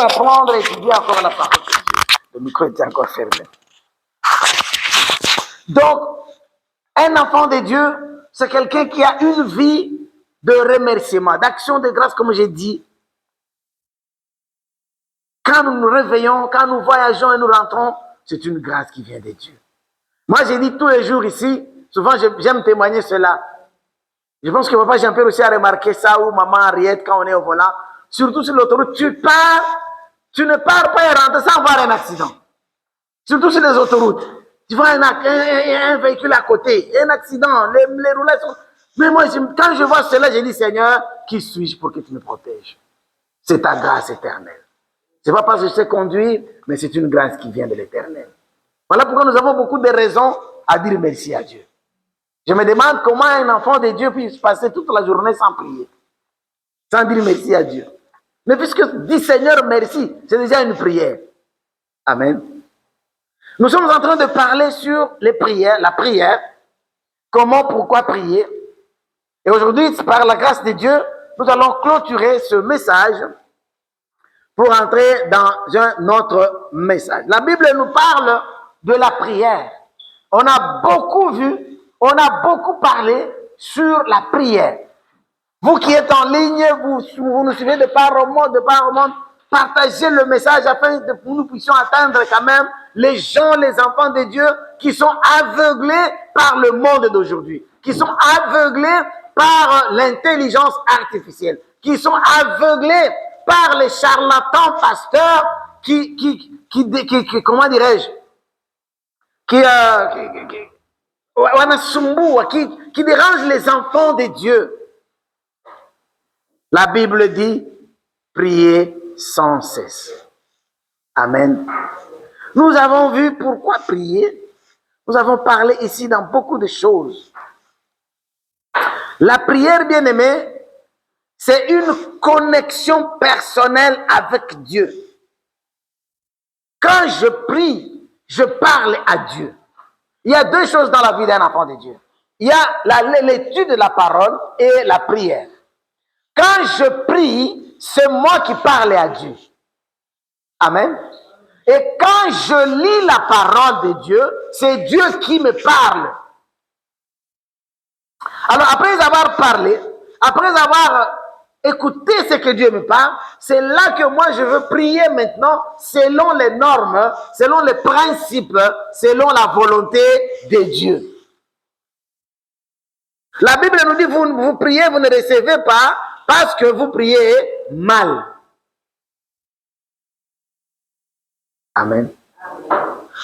pour apprendre et étudier encore la parole de Dieu. Le micro était encore fermé. Donc, un enfant de Dieu, c'est quelqu'un qui a une vie de remerciement, d'action de grâce, comme j'ai dit. Quand nous nous réveillons, quand nous voyageons et nous rentrons, c'est une grâce qui vient de Dieu. Moi, j'ai dit tous les jours ici, souvent j'aime témoigner cela. Je pense que papa Jean-Pierre aussi a remarqué ça, ou maman Henriette, quand on est au volant. Surtout sur l'autoroute, tu ne pars pas et rentres sans voir un accident. Surtout sur les autoroutes. Tu vois un véhicule à côté, un accident, les roulages sont... Mais moi, quand je vois cela, je dis, Seigneur, qui suis-je pour que tu me protèges? C'est ta grâce éternelle. Ce n'est pas parce que je sais conduire, mais c'est une grâce qui vient de l'éternel. Voilà pourquoi nous avons beaucoup de raisons à dire merci à Dieu. Je me demande comment un enfant de Dieu puisse passer toute la journée sans prier, sans dire merci à Dieu. Mais puisque dit Seigneur merci, c'est déjà une prière. Amen. Nous sommes en train de parler sur les prières, la prière, comment, pourquoi prier. Et aujourd'hui, par la grâce de Dieu, nous allons clôturer ce message pour entrer dans un autre message. La Bible nous parle de la prière. On a beaucoup vu, on a beaucoup parlé sur la prière. Vous qui êtes en ligne, vous nous suivez de part au monde, partagez le message afin que nous puissions atteindre quand même les gens, les enfants de Dieu qui sont aveuglés par le monde d'aujourd'hui, qui sont aveuglés par l'intelligence artificielle, qui sont aveuglés par les charlatans pasteurs comment dirais-je, qui dérangent les enfants de Dieu. La Bible dit, priez sans cesse. Amen. Nous avons vu pourquoi prier. Nous avons parlé ici dans beaucoup de choses. La prière, bien aimée, c'est une connexion personnelle avec Dieu. Quand je prie, je parle à Dieu. Il y a deux choses dans la vie d'un enfant de Dieu. Il y a l'étude de la parole et la prière. Quand je prie, c'est moi qui parle à Dieu. Amen. Et quand je lis la parole de Dieu, c'est Dieu qui me parle. Alors, après avoir parlé, après avoir écouté ce que Dieu me parle, c'est là que moi je veux prier maintenant selon les normes, selon les principes, selon la volonté de Dieu. La Bible nous dit, vous priez, vous ne recevez pas parce que vous priez mal. Amen.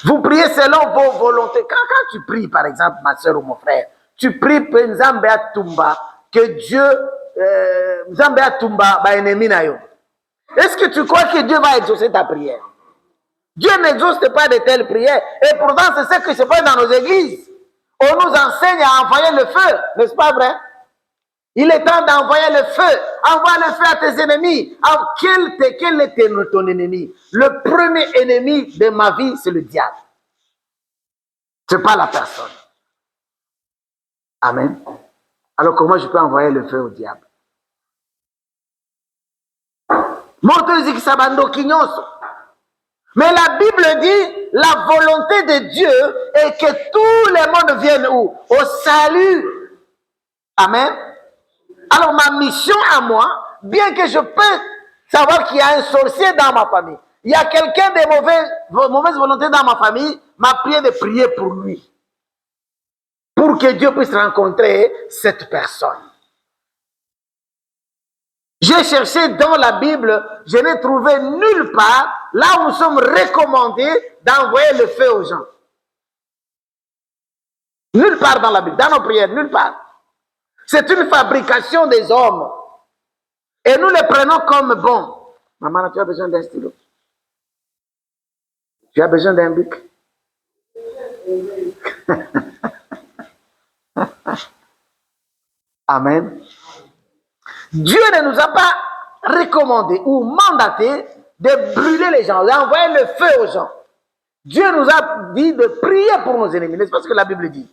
Vous priez selon vos volontés. Quand tu pries, par exemple, ma soeur ou mon frère, tu pries pour Nzambé Tumba, que Dieu, Nzambé Tumba, ba ennemi na yo. Est-ce que tu crois que Dieu va exaucer ta prière? Dieu n'exauce pas de telles prières. Et pourtant, c'est ce qui se passe dans nos églises. On nous enseigne à envoyer le feu, n'est-ce pas vrai? Il est temps d'envoyer le feu. Envoie le feu à tes ennemis. Quel est ton ennemi? Le premier ennemi de ma vie, c'est le diable. Ce n'est pas la personne. Amen. Alors comment je peux envoyer le feu au diable? Mais la Bible dit, la volonté de Dieu est que tout le monde vienne où? Au salut. Amen. Alors ma mission à moi, bien que je peux savoir qu'il y a un sorcier dans ma famille, il y a quelqu'un de mauvaise volonté dans ma famille, ma prière de prier pour lui. Pour que Dieu puisse rencontrer cette personne. J'ai cherché dans la Bible, je n'ai trouvé nulle part, là où nous sommes recommandés d'envoyer le feu aux gens. Nulle part dans la Bible, dans nos prières, nulle part. C'est une fabrication des hommes. Et nous les prenons comme bons. Maman, tu as besoin d'un stylo? Tu as besoin d'un bic? Amen. Dieu ne nous a pas recommandé ou mandaté de brûler les gens, d'envoyer le feu aux gens. Dieu nous a dit de prier pour nos ennemis. N'est-ce pas ce que la Bible dit?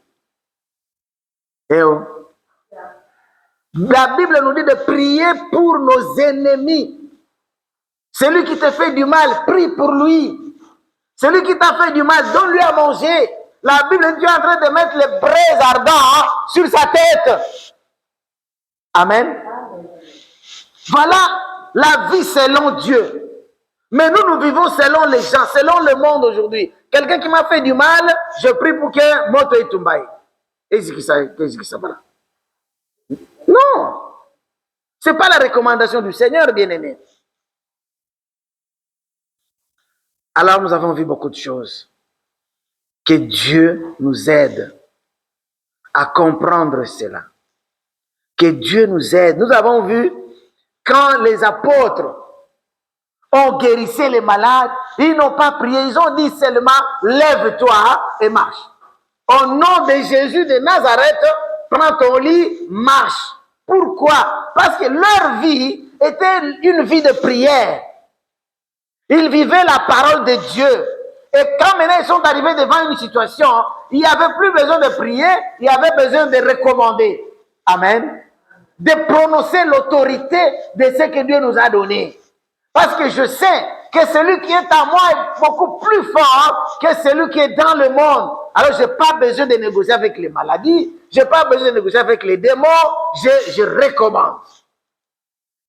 Eh oh. La Bible nous dit de prier pour nos ennemis. Celui qui te fait du mal, prie pour lui. Celui qui t'a fait du mal, donne-lui à manger. La Bible dit, tu es en train de mettre les braises ardents sur sa tête. Amen. Voilà la vie selon Dieu. Mais nous vivons selon les gens, selon le monde aujourd'hui. Quelqu'un qui m'a fait du mal, je prie pour que moto et tumbaye. Non. Ce n'est pas la recommandation du Seigneur, bien-aimé. Alors nous avons vu beaucoup de choses. Que Dieu nous aide à comprendre cela. Que Dieu nous aide. Nous avons vu quand les apôtres ont guérissé les malades, ils n'ont pas prié, ils ont dit seulement lève-toi et marche. Au nom de Jésus de Nazareth, prends ton lit, marche. Pourquoi? Parce que leur vie était une vie de prière. Ils vivaient la parole de Dieu. Et quand maintenant ils sont arrivés devant une situation, il n'y avait plus besoin de prier, il y avait besoin de recommander. Amen. De prononcer l'autorité de ce que Dieu nous a donné. Parce que je sais que celui qui est en moi est beaucoup plus fort que celui qui est dans le monde. Alors je n'ai pas besoin de négocier avec les maladies, je n'ai pas besoin de négocier avec les démons, je recommande.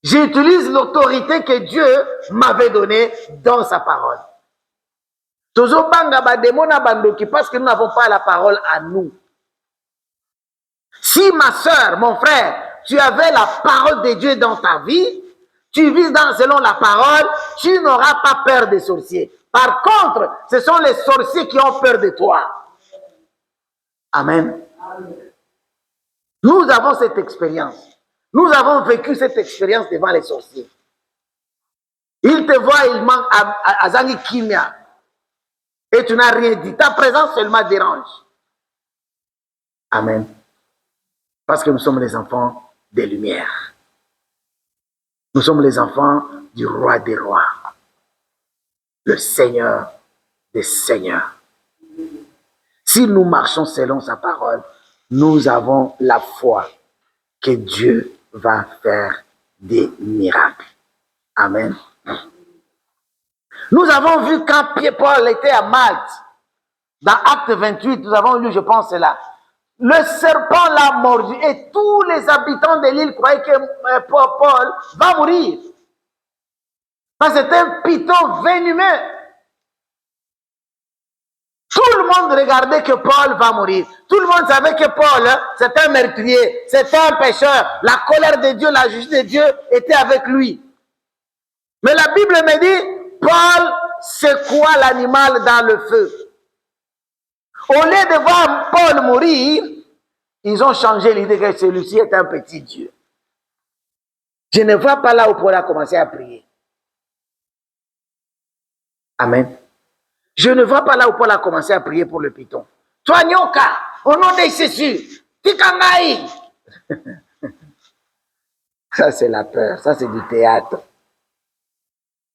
J'utilise l'autorité que Dieu m'avait donnée dans sa parole. Toujours banga ba démon na bandoki parce que nous n'avons pas la parole à nous. Si ma soeur, mon frère, tu avais la parole de Dieu dans ta vie, tu vis selon la parole, tu n'auras pas peur des sorciers. Par contre, ce sont les sorciers qui ont peur de toi. Amen. Nous avons cette expérience. Nous avons vécu cette expérience devant les sorciers. Ils te voient, ils manquent à Zangi Kimia. Et tu n'as rien dit. Ta présence seulement dérange. Amen. Parce que nous sommes les enfants des lumières. Nous sommes les enfants du roi des rois. Le Seigneur des seigneurs. Si nous marchons selon sa parole, nous avons la foi que Dieu va faire des miracles. Amen. Nous avons vu quand Paul était à Malte, dans Acte 28, nous avons lu, je pense, là. Le serpent l'a mordu et tous les habitants de l'île croyaient que Paul va mourir. Parce que c'était un python venimeux. Tout le monde regardait que Paul va mourir. Tout le monde savait que Paul, c'est un meurtrier, c'est un pécheur. La colère de Dieu, la justice de Dieu était avec lui. Mais la Bible me dit, Paul secoua l'animal dans le feu. Au lieu de voir Paul mourir, ils ont changé l'idée que celui-ci est un petit Dieu. Je ne vois pas là où Paul a commencé à prier. Amen. Je ne vois pas là où Paul a commencé à prier pour le python. Toi, Nyoka, au nom de Jésus, Tikangaï. Ça, c'est la peur. Ça, c'est du théâtre.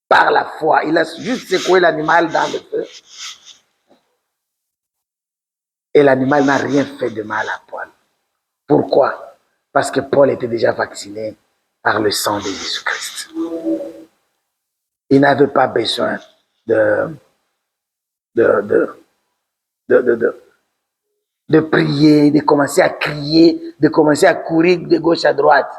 Par la foi, il a juste secoué l'animal dans le feu. Et l'animal n'a rien fait de mal à Paul. Pourquoi? Parce que Paul était déjà vacciné par le sang de Jésus-Christ. Il n'avait pas besoin de prier, de commencer à crier, de commencer à courir de gauche à droite.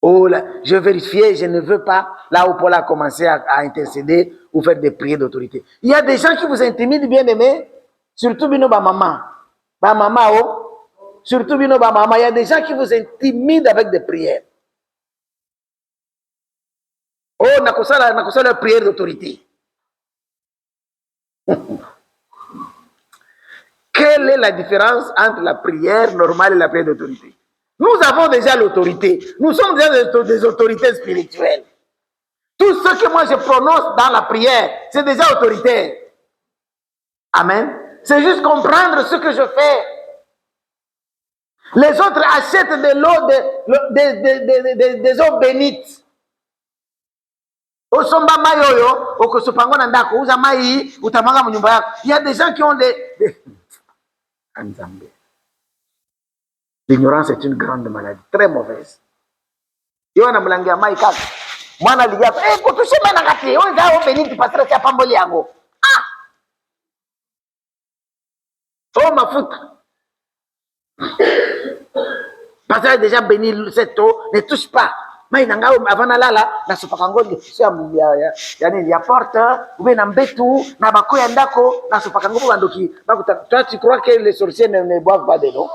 Oh là, je vérifiais, je ne veux pas, là où Paul a commencé à intercéder ou faire des prières d'autorité. Il y a des gens qui vous intimident, bien aimés, surtout bino ba maman. Ba maman, oh, surtout bino ba maman. Il y a des gens qui vous intimident avec des prières. Oh, n'a pas la prière d'autorité. Quelle est la différence entre la prière normale et la prière d'autorité? Nous avons déjà l'autorité. Nous sommes déjà des autorités spirituelles. Tout ce que moi je prononce dans la prière, c'est déjà autoritaire. Amen. C'est juste comprendre ce que je fais. Les autres achètent de l'eau, des eaux bénites. Il y a des gens qui ont des... L'ignorance est une grande maladie, très mauvaise. mwana ligapo kutusema na kati oza o beniti pasteur kia pamboli yango oh mafuta pasteur a déjà béni cette eau, ne touche pas mai nanga avant nalala na sopaka ngo ya porte ou bien na mbetu na bakoya ndako na sopaka ngo bandoki toi tu crois que les sorciers ne boivent pas de l'eau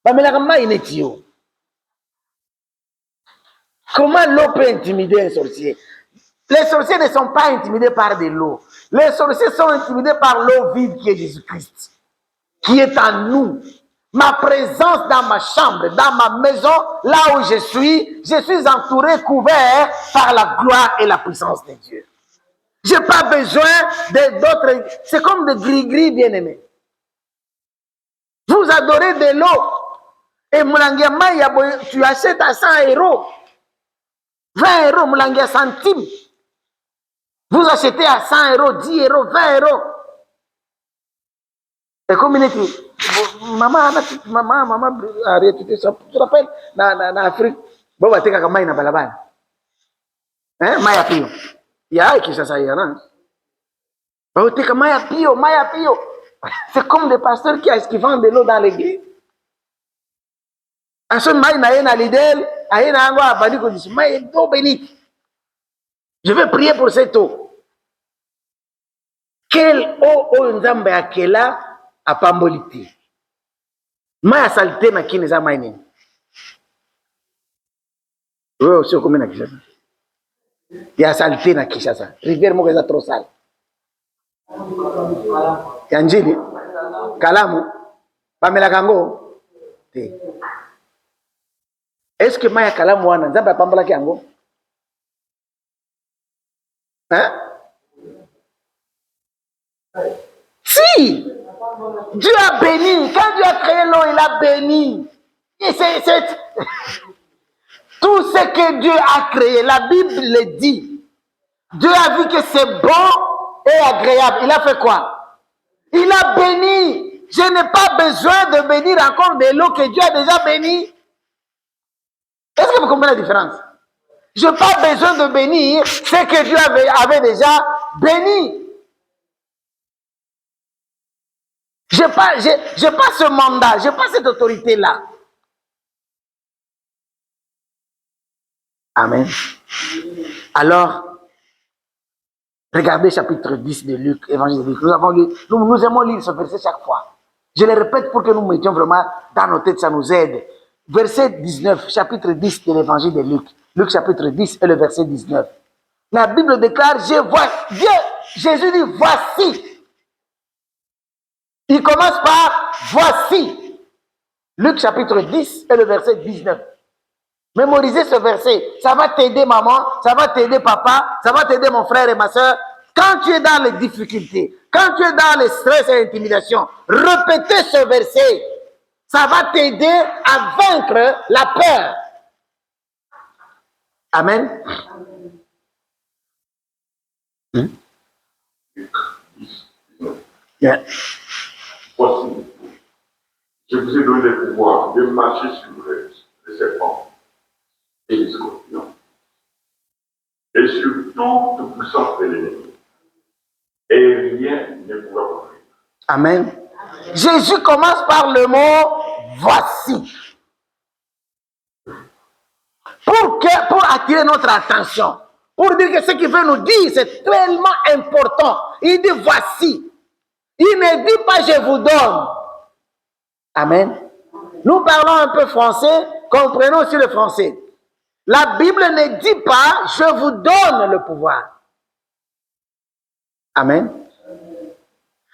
bamelaka mai neti yo. Comment l'eau peut intimider un sorcier? Les sorciers ne sont pas intimidés par de l'eau. Les sorciers sont intimidés par l'eau vive qui est Jésus-Christ, qui est en nous. Ma présence dans ma chambre, dans ma maison, là où je suis entouré, couvert par la gloire et la puissance de Dieu. Je n'ai pas besoin d'autres. C'est comme des gris-gris, bien-aimés. Vous adorez de l'eau. Et Moulangiama, tu achètes à 100 €. 20 €, Moulangia centimes. Vous achetez à 100 €, 10 €, 20 €. Et comme il dit, maman, arrête, tu te rappelles, en Afrique, bon, tu as maï na balabala. Hein, maya pio. Il y a qui ça y a, bon, tu as maya pio. C'est comme des pasteurs qui vendent de l'eau dans l'église. En ce moment, il y a un lidel, il y a un abadi qui dit, mais d'eau bénite. Je vais prier pour cette eau. Quelle eau nzambe akela a pambolité? Maya salité na kine za maini. Wewe usio kumi na Kishasa. Ya salité na Kishasa. Rivière moko eza trop sale. Ya njini, kalamu, pamelaka ngo te. Est-ce que maya kalamu wana nzambe apambolaki yango? Hein? Si! Dieu a béni. Quand Dieu a créé l'eau, il a béni. Et tout ce que Dieu a créé, la Bible le dit. Dieu a vu que c'est bon et agréable. Il a fait quoi? Il a béni. Je n'ai pas besoin de bénir encore de l'eau que Dieu a déjà béni. Est-ce que vous comprenez la différence? Je n'ai pas besoin de bénir ce que Dieu avait déjà béni. Je n'ai pas ce mandat, je n'ai pas cette autorité-là. Amen. Alors, regardez chapitre 10 de Luc, évangile de Luc. Nous aimons lire ce verset chaque fois. Je le répète pour que nous mettions vraiment dans nos têtes, ça nous aide. Verset 19, chapitre 10 de l'évangile de Luc. Luc chapitre 10 et le verset 19. La Bible déclare, Dieu, Jésus dit, voici. Il commence par voici. Luc chapitre 10 et le verset 19. Mémorisez ce verset. Ça va t'aider maman, ça va t'aider papa, ça va t'aider mon frère et ma soeur. Quand tu es dans les difficultés, quand tu es dans le stress et l'intimidation, répétez ce verset. Ça va t'aider à vaincre la peur. Amen. Yeah. Voici, je vous ai donné le pouvoir de marcher sur les serpents et les scorpions et sur toute puissance de l'ennemi. Et rien ne pourra vous faire. Amen. Jésus commence par le mot voici. Pour attirer notre attention. Pour dire que ce qu'il veut nous dire, c'est tellement important. Il dit voici. Il ne dit pas je vous donne. Amen. Nous parlons un peu français, comprenons aussi le français. La Bible ne dit pas je vous donne le pouvoir. Amen.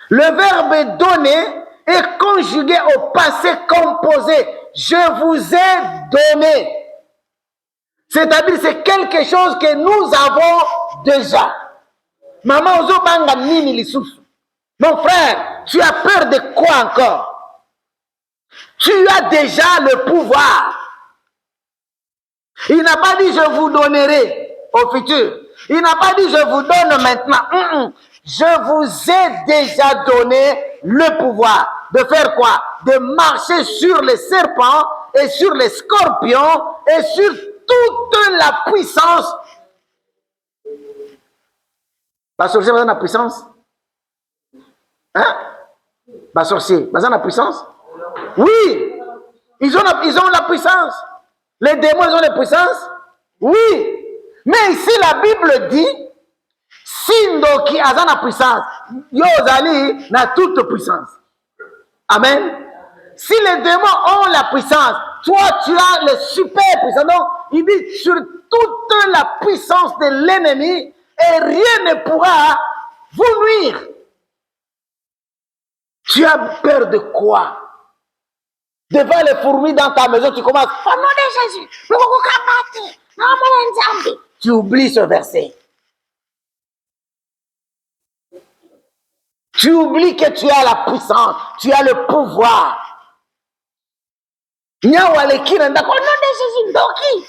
Le verbe donner est conjugué au passé composé. Je vous ai donné. C'est-à-dire c'est quelque chose que nous avons déjà. Maman ozo banga nini lisusu. Mon frère, tu as peur de quoi encore? Tu as déjà le pouvoir. Il n'a pas dit je vous donnerai au futur. Il n'a pas dit je vous donne maintenant. Je vous ai déjà donné le pouvoir. De faire quoi? De marcher sur les serpents et sur les scorpions et sur toute la puissance Les sorciers, ils ont la puissance. Hein? Les sorciers, ils ont la puissance. Oui. Ils ont la puissance. Les démons, ils ont la puissance. Oui. Mais ici, la Bible dit, Sindo qui a la puissance, Yozali n'a toute puissance. Amen. Si les démons ont la puissance, toi tu as le super puissance. Donc, il dit sur toute la puissance de l'ennemi et rien ne pourra vous nuire. Tu as peur de quoi? Devant les fourmis dans ta maison, tu commences. Au nom de Jésus, tu oublies ce verset. Tu oublies que tu as la puissance, tu as le pouvoir. Au nom de Jésus, Doki.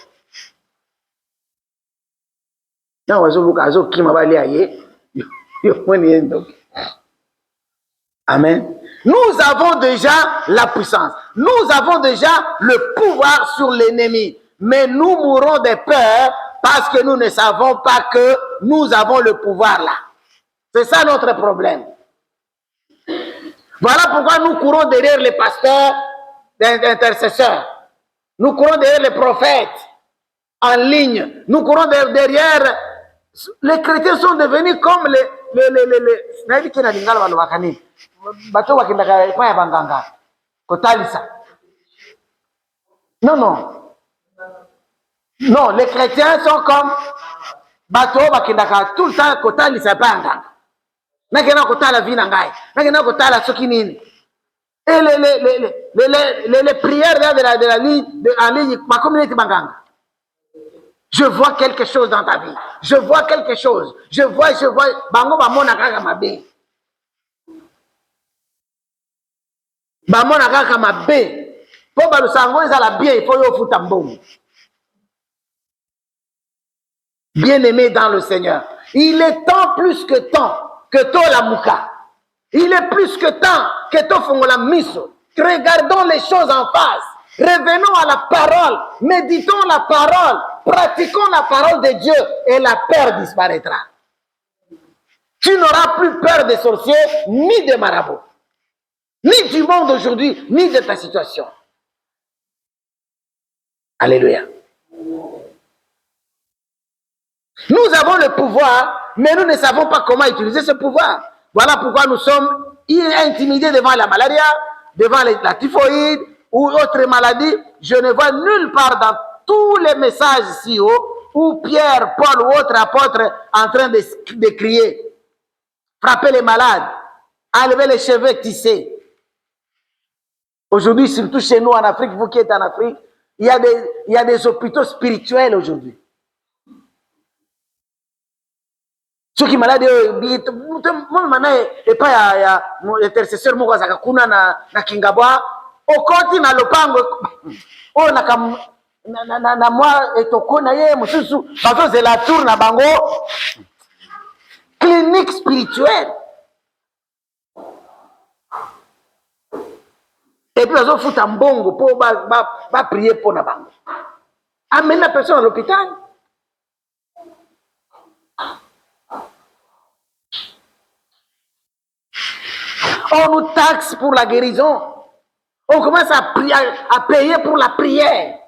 Amen. Nous avons déjà la puissance. Nous avons déjà le pouvoir sur l'ennemi. Mais nous mourons de peur parce que nous ne savons pas que nous avons le pouvoir là. C'est ça notre problème. Voilà pourquoi nous courons derrière les pasteurs d'intercesseurs. Nous courons derrière les prophètes en ligne. Nous courons derrière... Les chrétiens sont devenus comme les non. Non, les chrétiens sont comme bateau bakindaka tout le temps kotalisa banga. Nakena kotala vina ngai. Nakena kotala sokinini. Et les prières de la ligne en ligne ma communauté banganga. Je vois quelque chose dans ta vie. Je vois quelque chose. Je vois. Bango bamona kaka mabe. Bamona kaka mabe. Po balusango ezala bien, il faut yo futa mbongo. Bien-aimé dans le Seigneur. Il est temps plus que temps que to la mouka. Il est plus que temps que to fongola miso. Regardons les choses en face. Revenons à la parole. Méditons la parole. Pratiquons la parole de Dieu et la peur disparaîtra. Tu n'auras plus peur des sorciers, ni des marabouts, ni du monde aujourd'hui, ni de ta situation. Alléluia. Nous avons le pouvoir, mais nous ne savons pas comment utiliser ce pouvoir. Voilà pourquoi nous sommes intimidés devant la malaria, devant la typhoïde ou autre maladie. Je ne vois nulle part dans tous les messages ici où Pierre, Paul ou autre apôtre en train de crier, frapper les malades, enlever les cheveux tissés. Aujourd'hui, surtout chez nous en Afrique, vous qui êtes en Afrique, il y a des hôpitaux spirituels aujourd'hui. Ceux qui sont malades, et pas il y a intercesseur kuna na kingabwa okoti na lopango o na moi etokona ye mususu bazo c'est la tour na bango clinique spirituelle et puis bazo futa mbongo po ba prier pour na bango amène la personne à l'hôpital. On nous taxe pour la guérison. On commence à payer pour la prière.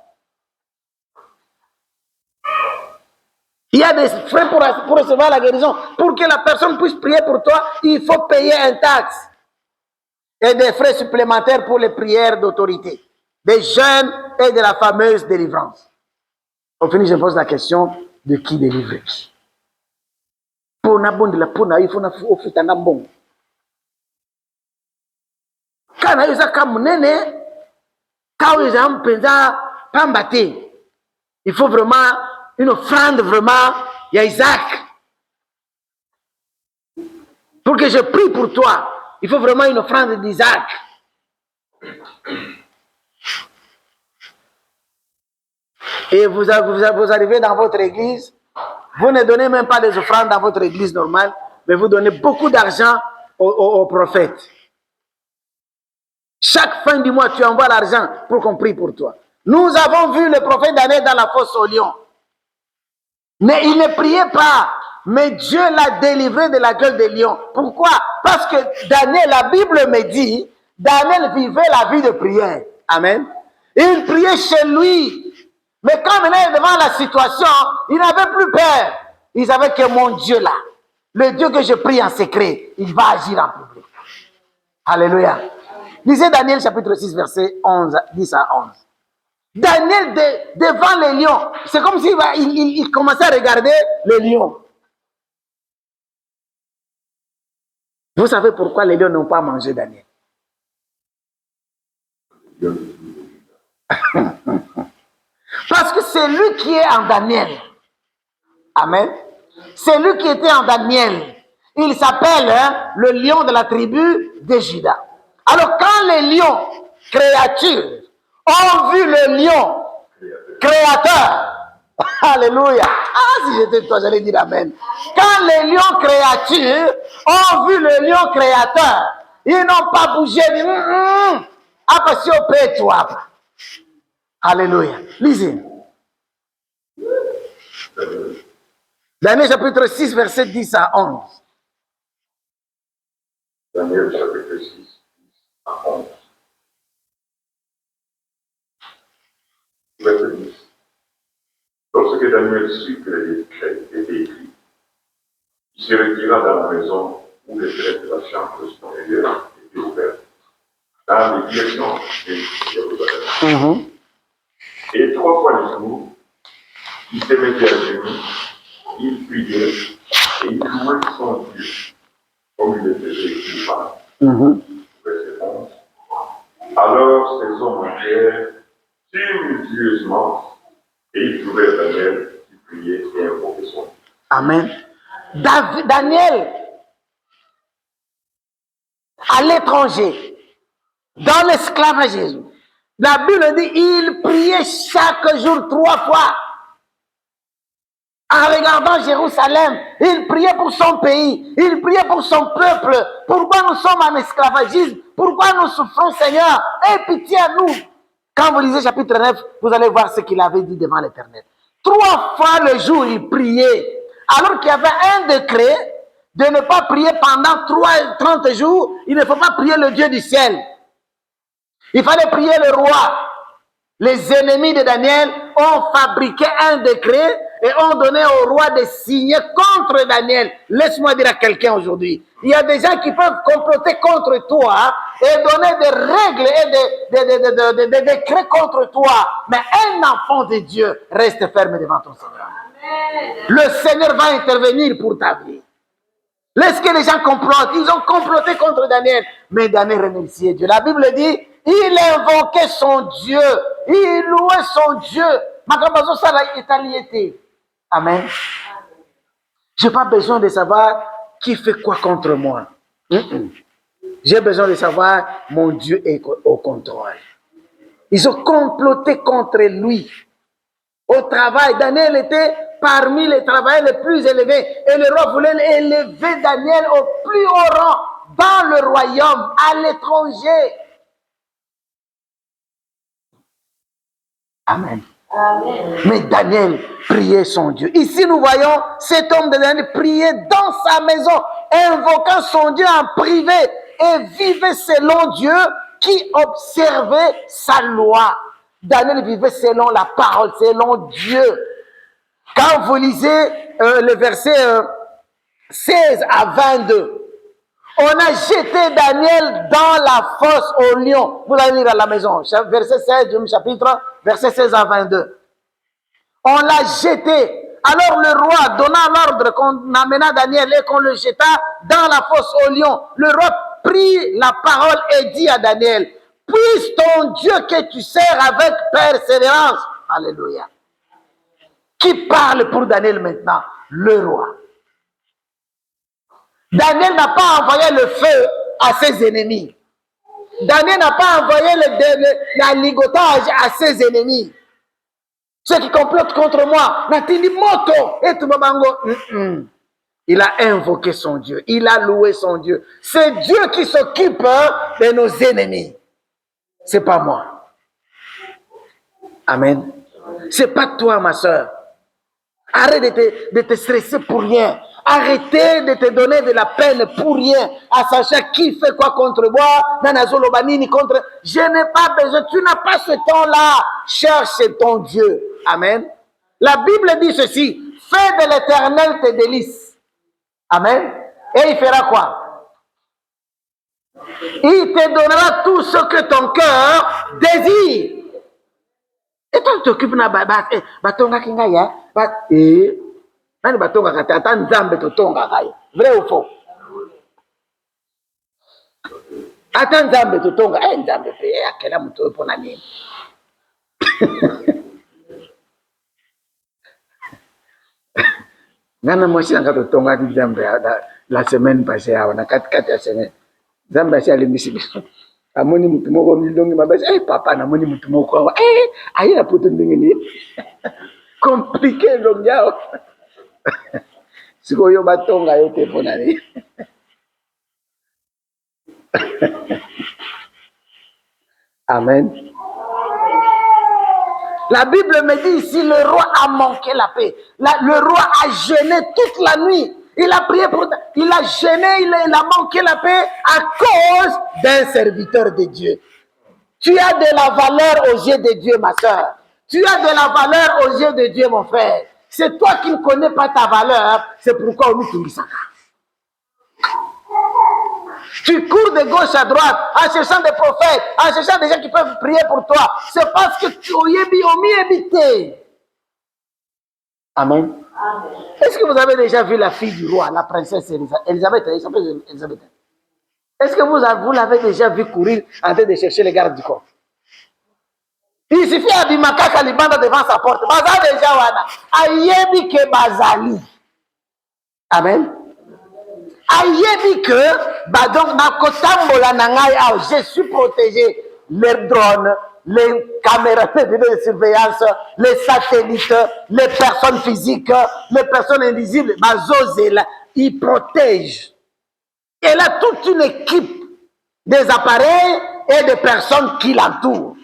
Il y a des frais pour recevoir la guérison. Pour que la personne puisse prier pour toi, il faut payer un taxe. Et des frais supplémentaires pour les prières d'autorité, des jeûnes et de la fameuse délivrance. Au fini, je pose la question de qui délivrer. Pour na bon de la pona, il faut na ofitanga bon. Kana yuza kamunene kawe yuza mpenza pambate. Il faut vraiment une offrande vraiment ya Isaac. Pour que je prie pour toi, il faut vraiment une offrande d'Isaac. Et vous arrivez dans votre église, vous ne donnez même pas des offrandes dans votre église normale, mais vous donnez beaucoup d'argent aux prophètes. Chaque fin du mois, tu envoies l'argent pour qu'on prie pour toi. Nous avons vu le prophète Daniel dans la fosse au lion. Mais il ne priait pas mais Dieu l'a délivré de la gueule des lions. Pourquoi? Parce que Daniel, la Bible me dit, Daniel vivait la vie de prière. Amen. Il priait chez lui. Mais quand il est devant la situation, il n'avait plus peur. Il savait que mon Dieu là, le Dieu que je prie en secret, il va agir en public. Alléluia. Lisez Daniel chapitre 6, verset 10 à 11. Daniel, devant les lions, c'est comme s'il il commençait à regarder les lions. Vous savez pourquoi les lions n'ont pas mangé Daniel? Parce que c'est lui qui est en Daniel. Amen. C'est lui qui était en Daniel. Il s'appelle le lion de la tribu de Juda. Alors quand les lions, créatures, ont vu le lion créateur, alléluia. Ah, si j'étais toi, j'allais dire amen. Quand les lions créatures ont vu le lion créateur, ils n'ont pas bougé. Ils disent, ah, parce que c'est toi. Alléluia. Lisez. Daniel chapitre 6, verset 10 à 11. Daniel chapitre 6, 10 à 11. Verset 10. Lorsque Daniel sut que les décrets étaient écrits, il se retira dans la maison où les fenêtres de la chambre supérieure étaient ouvertes, dans les directions de Jérusalem. Et 3 fois le jour, il se mettait à genoux, il priait et il louait son Dieu, comme il était écrit par verset 11. Alors ces hommes entrèrent tumultueusement et ils trouvèrent Daniel qui priait et invoquait son Dieu. Amen. Daniel, à l'étranger, dans l'esclavagisme, la Bible dit il priait chaque jour 3 fois. En regardant Jérusalem, il priait pour son pays, il priait pour son peuple. Pourquoi nous sommes en esclavagisme? Pourquoi nous souffrons, Seigneur? Aie pitié à nous. Quand vous lisez chapitre 9, vous allez voir ce qu'il avait dit devant l'Éternel. 3 fois le jour, il priait. Alors qu'il y avait un décret de ne pas prier pendant 30 jours. Il ne faut pas prier le Dieu du ciel. Il fallait prier le roi. Les ennemis de Daniel ont fabriqué un décret et ont donné au roi de signer contre Daniel. Laisse-moi dire à quelqu'un aujourd'hui, il y a des gens qui peuvent comploter contre toi et donner des règles et des décrets contre toi. Mais un enfant de Dieu reste ferme devant ton Seigneur. Amen. Le Seigneur va intervenir pour ta vie. Laisse que les gens complotent. Ils ont comploté contre Daniel. Mais Daniel remerciait Dieu. La Bible dit, il invoquait son Dieu. Il louait son Dieu. Amen. Je n'ai pas besoin de savoir qui fait quoi contre moi. J'ai besoin de savoir mon Dieu est au contrôle. Ils ont comploté contre lui. Au travail, Daniel était parmi les travailleurs les plus élevés. Et le roi voulait élever Daniel au plus haut rang dans le royaume, à l'étranger. Amen. Amen. Mais Daniel priait son Dieu. Ici, nous voyons cet homme de Daniel prier dans sa maison, invoquant son Dieu en privé et vivait selon Dieu qui observait sa loi. Daniel vivait selon la parole, selon Dieu. Quand vous lisez le verset 16 à 22, on a jeté Daniel dans la fosse au lion. Vous allez lire à la maison, verset 16 du chapitre, verset 16 à 22. On l'a jeté. Alors le roi donna l'ordre qu'on amena Daniel et qu'on le jeta dans la fosse au lion. Le roi prit la parole et dit à Daniel, puisse ton Dieu que tu sers avec persévérance. Alléluia. Qui parle pour Daniel maintenant? Le roi. Daniel n'a pas envoyé le feu à ses ennemis. Daniel n'a pas envoyé la ligotage à ses ennemis. Ceux qui complotent contre moi, il a invoqué son Dieu. Il a loué son Dieu. C'est Dieu qui s'occupe de nos ennemis. C'est pas moi. Amen. C'est pas toi, ma soeur. Arrête de te stresser pour rien. Arrêtez de te donner de la peine pour rien, à savoir qui fait quoi contre moi, Nanazolo Banini contre. Je n'ai pas besoin, tu n'as pas ce temps-là. Cherche ton Dieu. Amen. La Bible dit ceci, fais de l'Éternel tes délices. Amen. Et il fera quoi? Il te donnera tout ce que ton cœur désire. Et toi, tu t'occupes de batonga kingaya, nani batonga kata ata nzambe totonga kaya. Vrai ou faux? Ata nzambe totonga, nzambe pe akela muto pona nini? Ngana mosi nga totonga di nzambe la semaine passée na 4 ya semaine. Nzambe asi alimisi biso. Amoni mutu moko milongi mabasi, papa namoni mutu moko aye na poto ndenge nini? Compliqué longi yao. Sikoyo batonga yo te pona nini? Amen. La Bible me dit ici, le roi a manqué la paix. Le roi a jeûné toute la nuit. Il a prié pour... Il a jeûné, il a manqué la paix à cause d'un serviteur de Dieu. Tu as de la valeur aux yeux de Dieu, ma soeur. Tu as de la valeur aux yeux de Dieu, mon frère. C'est toi qui ne connais pas ta valeur. C'est pourquoi on nous tout ça. Tu cours de gauche à droite en cherchant des prophètes, en cherchant des gens qui peuvent prier pour toi. C'est parce que tu as mis habité. Amen. Amen. Est-ce que vous avez déjà vu la fille du roi, la princesse Elisabeth? Est-ce que vous l'avez déjà vu courir en train de chercher les gardes du corps? Il suffit à Bimakaka Libanda devant sa porte. Baza déjà wana. Ayebi ke bazali. Amen. Ayebi que, donc, je suis protégé. Les drones, les caméras de surveillance, les satellites, les personnes physiques, les personnes invisibles, ils protègent. Elle a toute une équipe des appareils et des personnes qui l'entourent.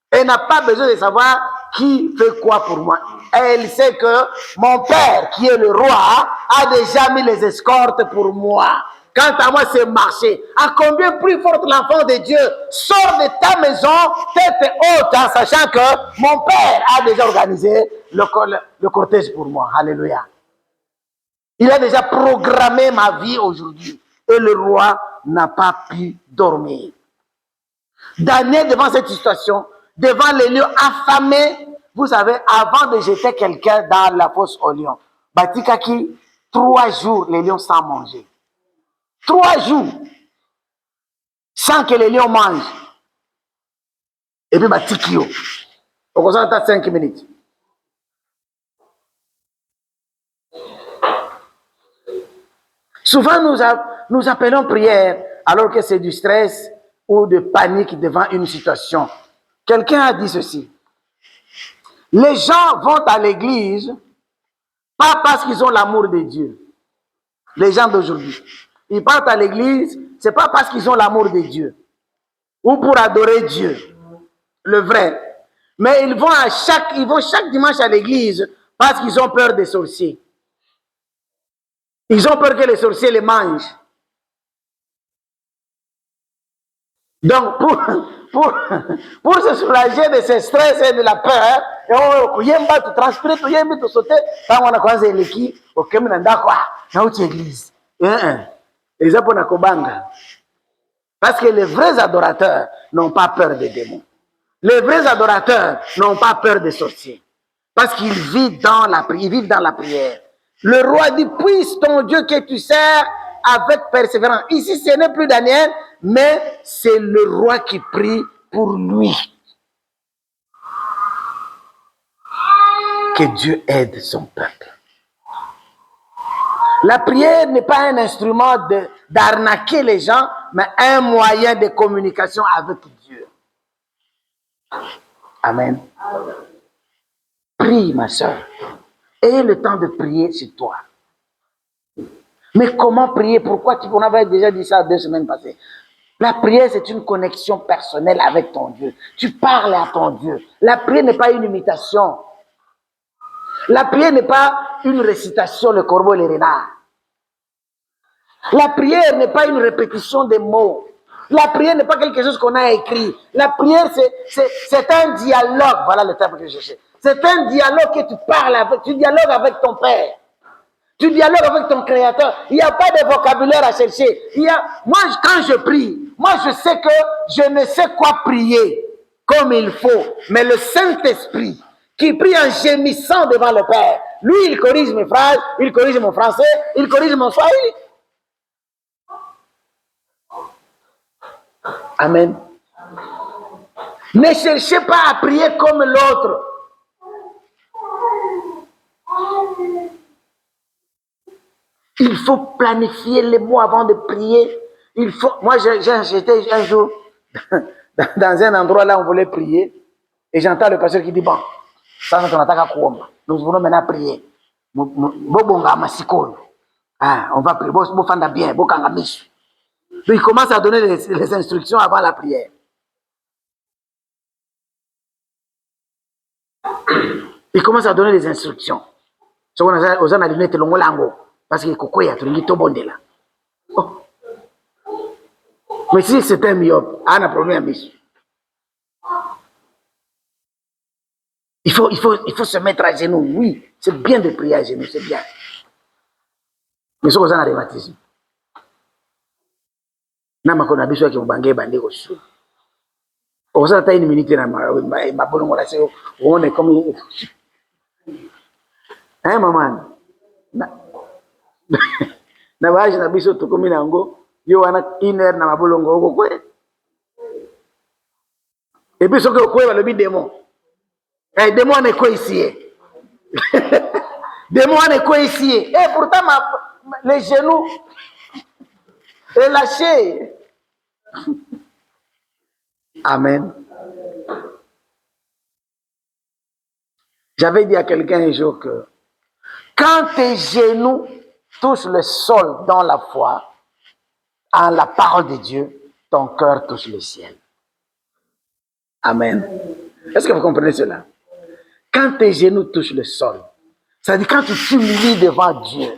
Elle n'a pas besoin de savoir qui fait quoi pour moi. Elle sait que mon père, qui est le roi, a déjà mis les escortes pour moi. Quant à moi, c'est marché. À combien plus forte l'enfant de Dieu sort de ta maison, tête haute, en sachant que mon père a déjà organisé le cortège pour moi. Alléluia. Il a déjà programmé ma vie aujourd'hui. Et le roi n'a pas pu dormir. Daniel, devant cette situation, devant les lions affamés, vous savez, avant de jeter quelqu'un dans la fosse aux lions, Batikaki, 3 jours, les lions sans manger. 3 jours, sans que les lions mangent. Et puis Batikio, on concentre à 5 minutes. Souvent, nous appelons prière alors que c'est du stress ou de panique devant une situation. Quelqu'un a dit ceci. Les gens vont à l'église pas parce qu'ils ont l'amour de Dieu. Les gens d'aujourd'hui. Ils partent à l'église, c'est pas parce qu'ils ont l'amour de Dieu. Ou pour adorer Dieu. Le vrai. Mais ils vont chaque dimanche à l'église parce qu'ils ont peur des sorciers. Ils ont peur que les sorciers les mangent. Donc, pour se soulager de ce stress et de la peur, tu transpires, tu sautes, quand on a commencé l'équipe, ok, on a quoi? Dans l'église. Les Japonais kobanga. Parce que les vrais adorateurs n'ont pas peur des démons. Les vrais adorateurs n'ont pas peur des sorciers. Parce qu'ils vivent dans la prière. Le roi dit, puisse ton Dieu que tu sers avec persévérance. Ici, ce n'est plus Daniel, mais c'est le roi qui prie pour lui. Que Dieu aide son peuple. La prière n'est pas un instrument d'arnaquer les gens, mais un moyen de communication avec Dieu. Amen. Prie, ma soeur. Ayez le temps de prier sur toi. Mais comment prier? Pourquoi on avait déjà dit ça 2 semaines passées? La prière, c'est une connexion personnelle avec ton Dieu. Tu parles à ton Dieu. La prière n'est pas une imitation. La prière n'est pas une récitation, le corbeau et les renards. La prière n'est pas une répétition des mots. La prière n'est pas quelque chose qu'on a écrit. La prière, c'est un dialogue. Voilà le terme que je cherchais. C'est un dialogue que tu parles avec. Tu dialogues avec ton Père. Tu dialogues avec ton Créateur. Il n'y a pas de vocabulaire à chercher. Moi, quand je prie, moi, je sais que je ne sais quoi prier comme il faut. Mais le Saint-Esprit, qui prie en gémissant devant le Père, lui, il corrige mes phrases, il corrige mon français, il corrige mon swahili. Amen. Ne cherchez pas à prier comme l'autre. Il faut planifier les mots avant de prier. Moi, j'étais un jour dans un endroit là où on voulait prier. Et j'entends le pasteur qui dit, bon, ça, nous voulons maintenant prier. On va prier. Donc, il commence à donner les instructions avant la prière. Il commence à donner les instructions. Parce que oh. Mais si c'est un myope, un problème. Il faut se mettre à genoux. Oui, c'est bien de prier à genoux, c'est bien. Mais ce qu'on a rhumatisme. Nama kona biso yake mubange bandeko su. Osa ta une minute na ma bolongo la seo. On est comme hein maman. Na baje na biso to komi nango yo wana 1 heure na mabolongo oko kwe. Et puis ce que kwe ba le bi démon. Eh démon on est quoi ici? Démon on est quoi ici? Et pourtant les genoux relâchés. Amen. J'avais dit à quelqu'un un jour que quand tes genoux touchent le sol dans la foi, en la parole de Dieu, ton cœur touche le ciel. Amen. Est-ce que vous comprenez cela? Quand tes genoux touchent le sol, ça veut dire quand tu t'humilies devant Dieu.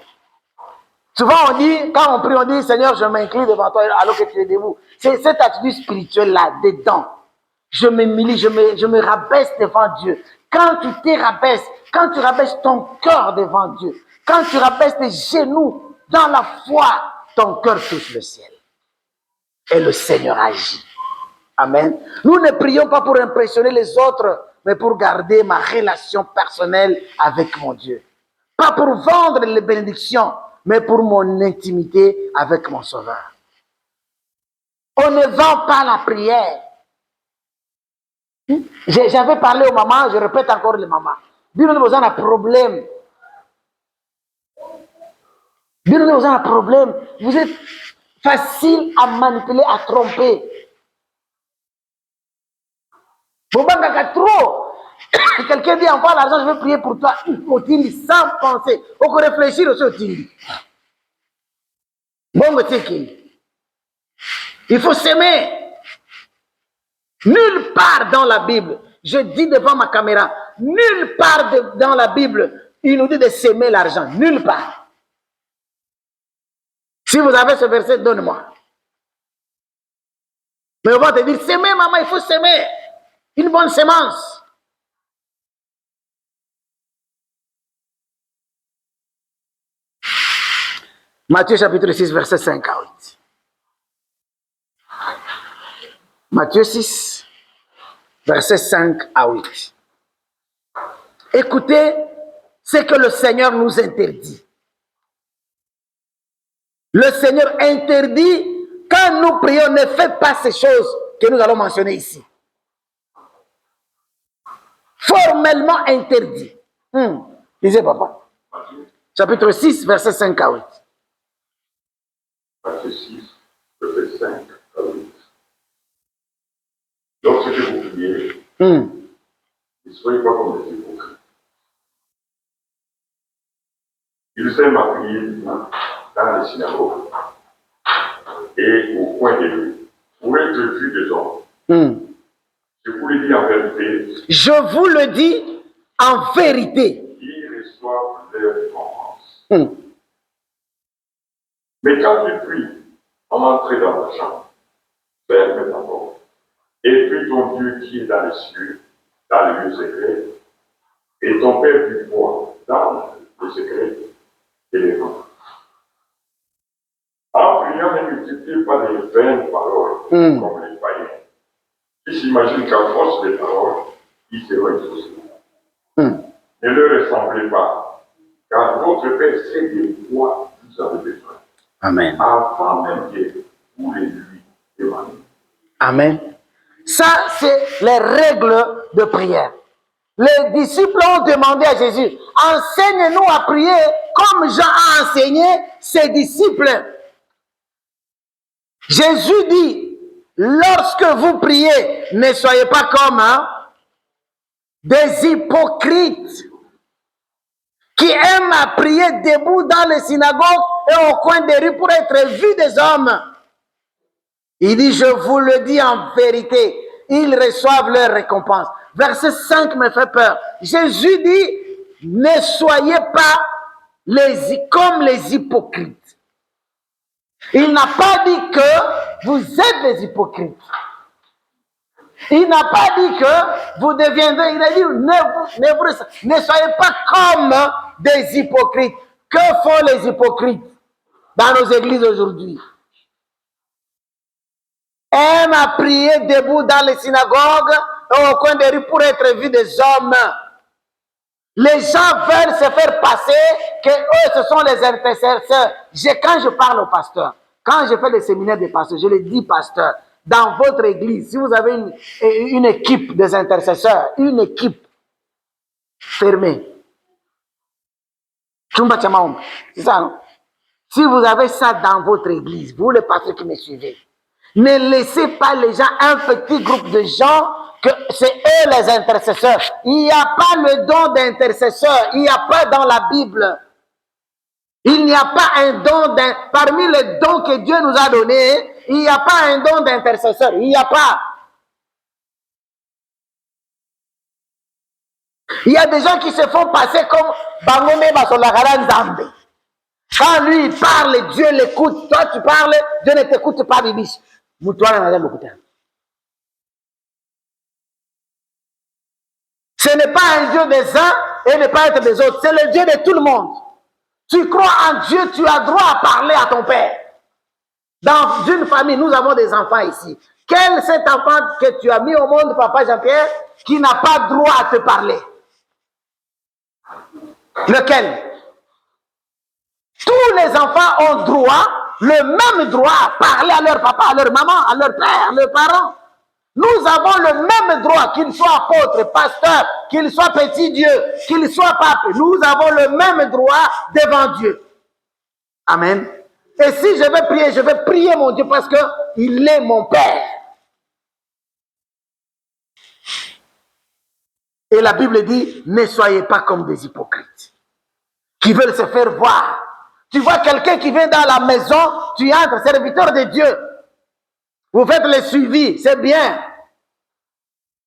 Souvent on dit, quand on prie, on dit, Seigneur, je m'incline devant toi alors que tu es debout. C'est cette attitude spirituelle-là, dedans. Je m'humilie, je me rabaisse devant Dieu. Quand tu te rabaisses, quand tu rabaisses ton cœur devant Dieu, quand tu rabaisses tes genoux dans la foi, ton cœur touche le ciel. Et le Seigneur agit. Amen. Nous ne prions pas pour impressionner les autres, mais pour garder ma relation personnelle avec mon Dieu. Pas pour vendre les bénédictions, mais pour mon intimité avec mon Sauveur. On ne vend pas la prière. J'avais parlé aux mamans, je répète encore les mamans. Nous avons un problème. Nous avons un problème. Vous êtes facile à manipuler, à tromper. Trop. Quelqu'un dit envoie l'argent, je vais prier pour toi. Sans penser. Il faut réfléchir aussi au Tindi. Il faut s'aimer. Nulle part dans la Bible, je dis devant ma caméra, nulle part dans la Bible, il nous dit de s'aimer l'argent. Nulle part. Si vous avez ce verset, donne-moi. Mais on va te dire, s'aimer, maman, il faut s'aimer. Une bonne sémence. Matthieu chapitre 6, verset 5 à 8. Matthieu 6, verset 5 à 8. Écoutez ce que le Seigneur nous interdit. Le Seigneur interdit, quand nous prions, ne faites pas ces choses que nous allons mentionner ici. Formellement interdit. Lisez, papa. Chapitre 6, verset 5 à 8. Matthieu 6, verset 5 à 8. Lorsque vous priez, ne soyez pas comme les hypocrites. Ils aiment à prier dans les synagogues et au coin des rues, pour être vus des hommes. Je vous le dis en vérité. Je vous le dis en vérité. Ils reçoivent leur récompense. Mais quand tu pries, entre dans ta chambre, ferme ta porte, et puis ton Dieu qui est dans les cieux, dans le lieu secret, et ton Père qui voit dans le secret, et les vents. En priant, ne multipliez pas les vaines paroles, comme les païens, qui s'imaginent qu'à force des paroles, ils seront exaucés. Ne leur ressemblez pas, car votre Père sait de quoi vous avez besoin. Amen. Avant même que vous les lui demandez. Amen. Ça, c'est les règles de prière. Les disciples ont demandé à Jésus, enseigne-nous à prier comme Jean a enseigné ses disciples. Jésus dit, lorsque vous priez, ne soyez pas comme des hypocrites qui aiment à prier debout dans les synagogues et au coin des rues pour être vus des hommes. Il dit, je vous le dis en vérité, ils reçoivent leur récompense. Verset 5 me fait peur. Jésus dit, ne soyez pas comme les hypocrites. Il n'a pas dit que vous êtes des hypocrites. Il n'a pas dit que vous deviendrez, il a dit, ne soyez pas comme des hypocrites. Que font les hypocrites dans nos églises aujourd'hui? Aiment à prier debout dans les synagogues et au coin des rues pour être vus des hommes. Les gens veulent se faire passer que eux, ce sont les intercesseurs. Quand je parle au pasteur, quand je fais des séminaires de pasteurs, je les dis, pasteur, dans votre église, si vous avez une équipe des intercesseurs, une équipe fermée, c'est ça, non? Si vous avez ça dans votre église, vous les pasteurs qui me suivez, ne laissez pas les gens, un petit groupe de gens, que c'est eux les intercesseurs. Il n'y a pas le don d'intercesseur, il n'y a pas dans la Bible. Il n'y a pas un don parmi les dons que Dieu nous a donnés, il n'y a pas un don d'intercesseur, il n'y a pas. Il y a des gens qui se font passer comme Bangome Basolagaran Zambé. Quand lui il parle, Dieu l'écoute. Toi tu parles, Dieu ne t'écoute pas, Bibiche. Ce n'est pas un Dieu des uns et ne pas être des autres. C'est le Dieu de tout le monde. Tu crois en Dieu, tu as droit à parler à ton père. Dans une famille, nous avons des enfants ici. Quel est cet enfant que tu as mis au monde, papa Jean-Pierre, qui n'a pas droit à te parler? Lequel? Tous les enfants ont droit, le même droit à parler à leur papa, à leur maman, à leur père, à leurs parents. Nous avons le même droit, qu'ils soient apôtres, pasteurs, qu'ils soient petits dieux, qu'ils soient papes. Nous avons le même droit devant Dieu. Amen. Et si je vais prier mon Dieu parce qu'il est mon Père. Et la Bible dit, ne soyez pas comme des hypocrites qui veulent se faire voir. Tu vois quelqu'un qui vient dans la maison, tu entres, serviteur de Dieu. Vous faites le suivi, c'est bien.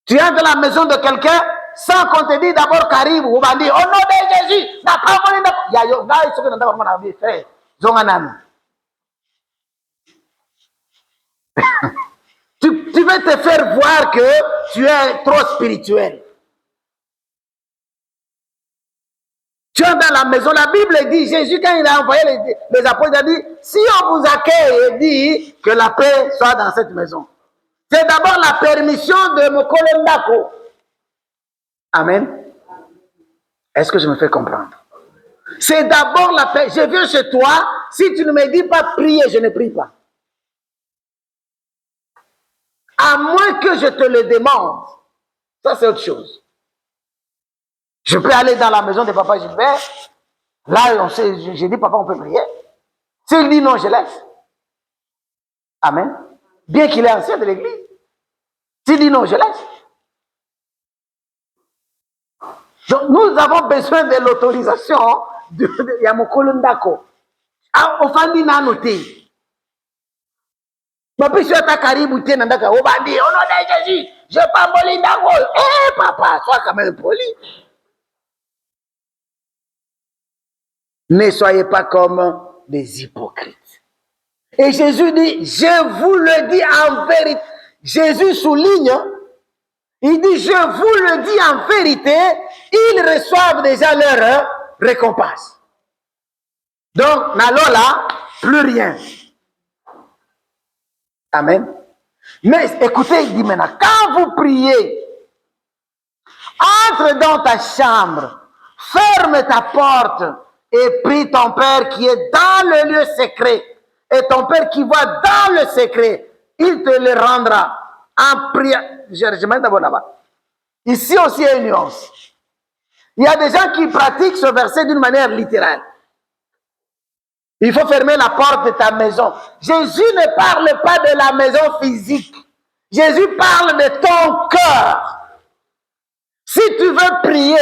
Tu entres dans la maison de quelqu'un sans qu'on te dise d'abord Karim, ou va dire, au nom de Jésus, n'a pas mon nom. Il y a des gens qui n'ont pas mon frère. Tu veux te faire voir que tu es trop spirituel. Tu es dans la maison, la Bible dit, Jésus quand il a envoyé les apôtres, il a dit, si on vous accueille et dit que la paix soit dans cette maison. C'est d'abord la permission de Mokolo Ndako. Amen. Est-ce que je me fais comprendre? C'est d'abord la paix. Je viens chez toi, si tu ne me dis pas prier, je ne prie pas. À moins que je te le demande. Ça, c'est autre chose. Je peux aller dans la maison de papa Gilbert. Là, j'ai dit, papa, on peut prier. S'il dit non, je laisse. Amen. Bien qu'il est ancien de l'église. S'il dit non, je laisse. Donc, nous avons besoin de l'autorisation de Yamokolo Ndako. Au fandi na noté. Ma puis sur ta karibu tena ndaka au bandi, au nom de Jésus, je pas moli Ndako. Eh papa, sois quand même poli. Ne soyez pas comme des hypocrites. Et Jésus dit, je vous le dis en vérité. Jésus souligne, il dit, je vous le dis en vérité, ils reçoivent déjà leur récompense. Donc, n'allons là, plus rien. Amen. Mais écoutez, il dit maintenant, quand vous priez, entre dans ta chambre, ferme ta porte et prie ton Père qui est dans le lieu secret. Et ton Père qui voit dans le secret, il te le rendra en prière. Je mets d'abord là-bas. Ici aussi, il y a une nuance. Il y a des gens qui pratiquent ce verset d'une manière littérale. Il faut fermer la porte de ta maison. Jésus ne parle pas de la maison physique. Jésus parle de ton cœur. Si tu veux prier,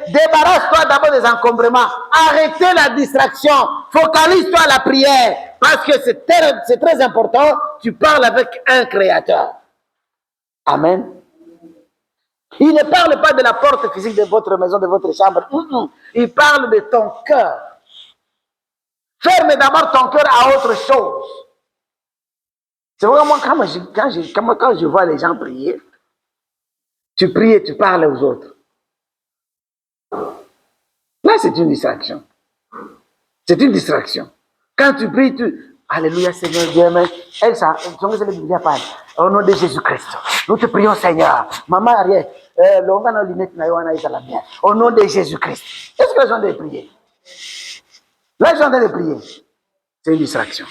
débarrasse-toi d'abord des encombrements. Arrêtez la distraction. Focalise-toi à la prière. Parce que c'est très important. Tu parles avec un créateur. Amen. Il ne parle pas de la porte physique de votre maison, de votre chambre. Il parle de ton cœur. Ferme d'abord ton cœur à autre chose. C'est vrai, moi, quand je vois les gens prier, tu pries et tu parles aux autres. Là, c'est une distraction. C'est une distraction. Quand tu pries, Alléluia, Seigneur Dieu, mais elle, ça, au nom de Jésus-Christ, nous te prions, Seigneur. Maman, arrière, au nom de Jésus-Christ. Est-ce que les gens doivent prier? Là, les gens doivent prier. C'est une distraction.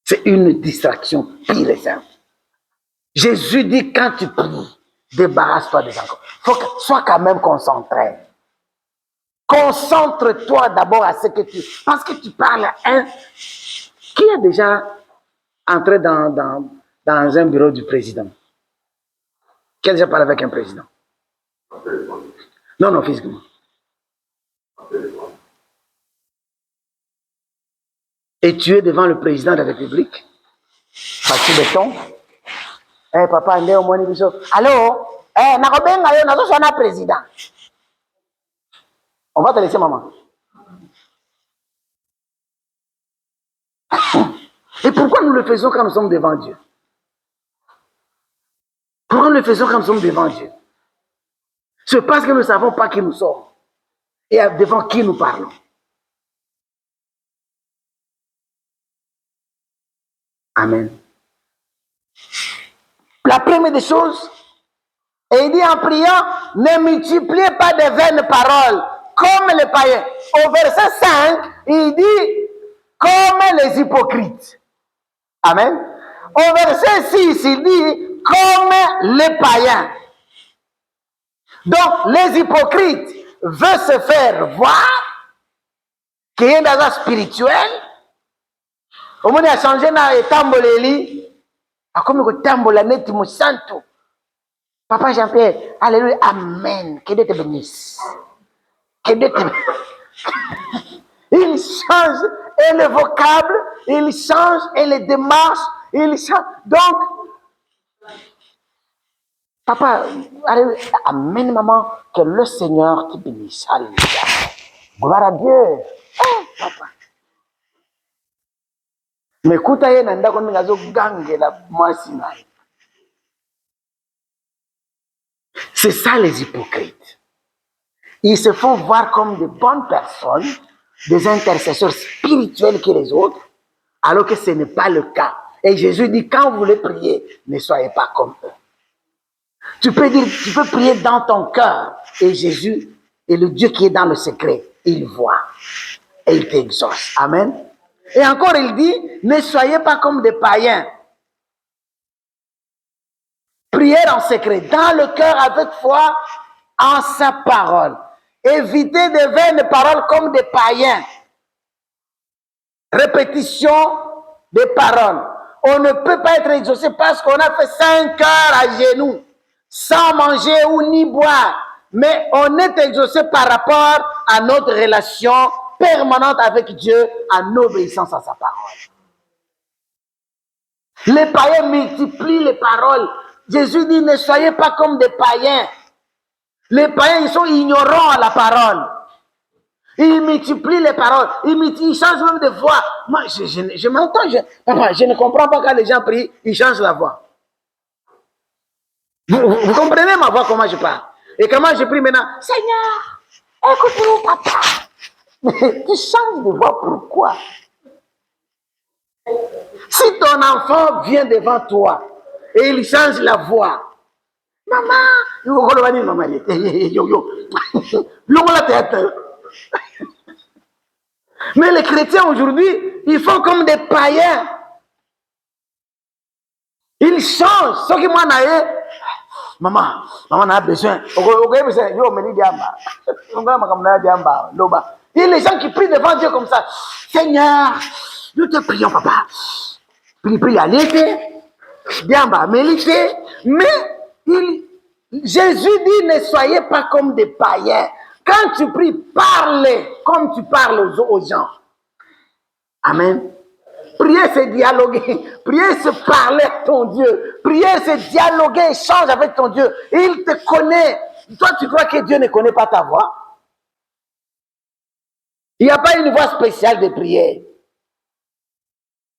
C'est une distraction pire et simple. Jésus dit, quand tu pries, débarrasse-toi des encombrements. Sois quand même concentré. Concentre-toi d'abord à ce que tu... Parce que tu parles à un... Qui est déjà entré dans un bureau du président? Qui a déjà parlé avec un président? Non, physiquement. Et tu es devant le président de la République? Parti de ton? Papa, allô? Président. On va te laisser, maman. Et pourquoi nous le faisons quand nous sommes devant Dieu? Pourquoi nous le faisons quand nous sommes devant Dieu? C'est parce que nous ne savons pas qui nous sommes et devant qui nous parlons. Amen. La première des choses, et il dit en priant, ne multipliez pas de vaines paroles comme les païens. Au verset 5, il dit comme les hypocrites. Amen. Au verset 6, il dit comme les païens. Donc, les hypocrites veulent se faire voir qu'il y a dans un spirituel. Au moment où il a changé dans Tamboleli, a comme que Tambola net mon santo. Papa Jean-Pierre, alléluia, amen. Que Dieu te bénisse. Que Dieu te bénisse. Il change et le vocable, il change et les démarches, il change. Donc, papa, alléluia, amen, maman, que le Seigneur te bénisse. Alléluia. Gloire à Dieu. Papa. Mais écoute, il y a un gang la moissina. C'est ça les hypocrites. Ils se font voir comme de bonnes personnes, des intercesseurs spirituels que les autres, alors que ce n'est pas le cas. Et Jésus dit, quand vous voulez prier, ne soyez pas comme eux. Tu peux prier dans ton cœur. Et Jésus est le Dieu qui est dans le secret. Il voit. Et il t'exauce. Amen. Et encore, il dit, ne soyez pas comme des païens. Priez en secret, dans le cœur avec foi, en sa parole. Évitez de vaines paroles comme des païens. Répétition des paroles. On ne peut pas être exaucé parce qu'on a fait 5 heures à genoux, sans manger ou ni boire. Mais on est exaucé par rapport à notre relation permanente avec Dieu, en obéissance à sa parole. Les païens multiplient les paroles. Jésus dit, ne soyez pas comme des païens. Les païens, ils sont ignorants à la parole. Il multiplie les paroles. Il change même de voix. Moi, je m'entends. Papa, je ne comprends pas quand les gens prient, ils changent la voix. Vous comprenez ma voix, comment je parle? Et comment je prie maintenant? Seigneur, écoute-nous, papa. Mais tu changes de voix, pourquoi? Si ton enfant vient devant toi et il change la voix, maman, mais les chrétiens aujourd'hui, ils font comme des païens. Ils changent. Ce que moi, maman a besoin. Et les gens qui prient devant Dieu comme ça, Seigneur, nous te prions, papa. Prie, allez, mais Jésus dit, ne soyez pas comme des païens. Quand tu pries, parle comme tu parles aux gens. Amen. Prier, c'est dialoguer. Prier, c'est parler à ton Dieu. Prier, c'est dialoguer, échanger avec ton Dieu. Il te connaît. Toi, tu crois que Dieu ne connaît pas ta voix? Il n'y a pas une voix spéciale de prière.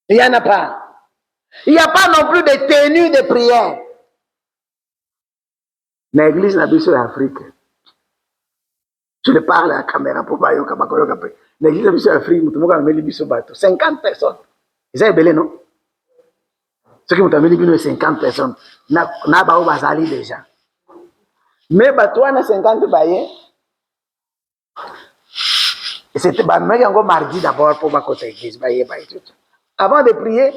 Il n'y en a pas. Il n'y a pas non plus de tenue de prière. L'église n'a plus sur l'Afrique. Je le parle à la caméra pour pas yoka. L'église n'a plus sur l'Afrique. 50 personnes. Ils sont belés, non? Ceux qui m'ont amené 50 personnes. N'a pas où bazali déjà. Mais toi, on a 50 baillés. Et c'était encore mardi d'abord pour ma côté église. Avant de prier,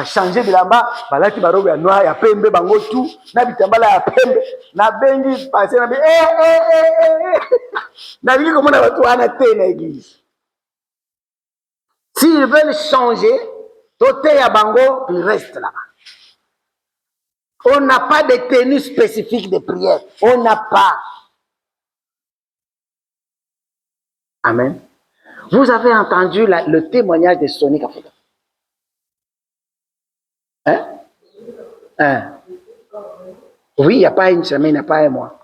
changer de là-bas, là tu vas robe noir, il y a pembe, bango tout, na bitambala ya pembe, na bengi passé na na dit comment on va tout en atteindre l'église. S'ils veulent changer, toté ya bango, ils restent là-bas. On n'a pas de tenue spécifique de prière. On n'a pas. Amen. Vous avez entendu le témoignage de Sonny Kafuta? Hein? Oui, il n'y a pas une semaine, il n'y a pas un mois.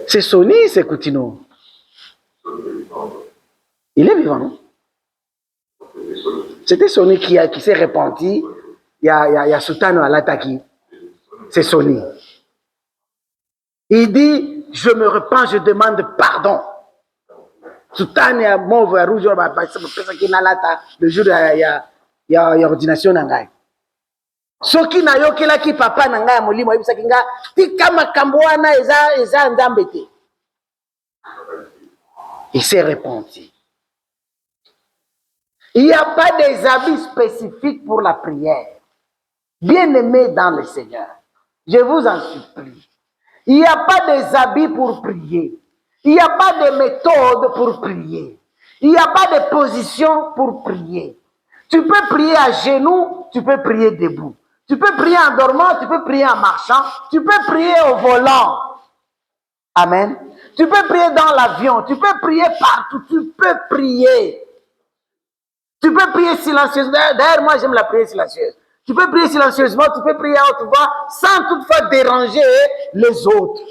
C'est Sonny, c'est Coutinho. Il est vivant, non? C'était Sonny qui s'est repenti. Il y a Soutano à l'attaque. C'est Sonny. Il dit, je me repens, je demande pardon. Soutane ya mauve ya rouge le jour il y a ordination nangai. Soki na yokela ki papa nangai ya molimo yebisa kinga tika makambo wana eza nzambe te. Il s'est repenti. Il n'y a pas des habits spécifiques pour la prière. Bien-aimés dans le Seigneur, je vous en supplie. Il n'y a pas des habits pour prier. Il n'y a pas de méthode pour prier. Il n'y a pas de position pour prier. Tu peux prier à genoux, tu peux prier debout. Tu peux prier en dormant, tu peux prier en marchant. Tu peux prier au volant. Amen. Tu peux prier dans l'avion. Tu peux prier partout. Tu peux prier. Tu peux prier silencieusement. D'ailleurs, moi, j'aime la prière silencieuse. Tu peux prier silencieusement, tu peux prier à haute voix sans toutefois déranger les autres.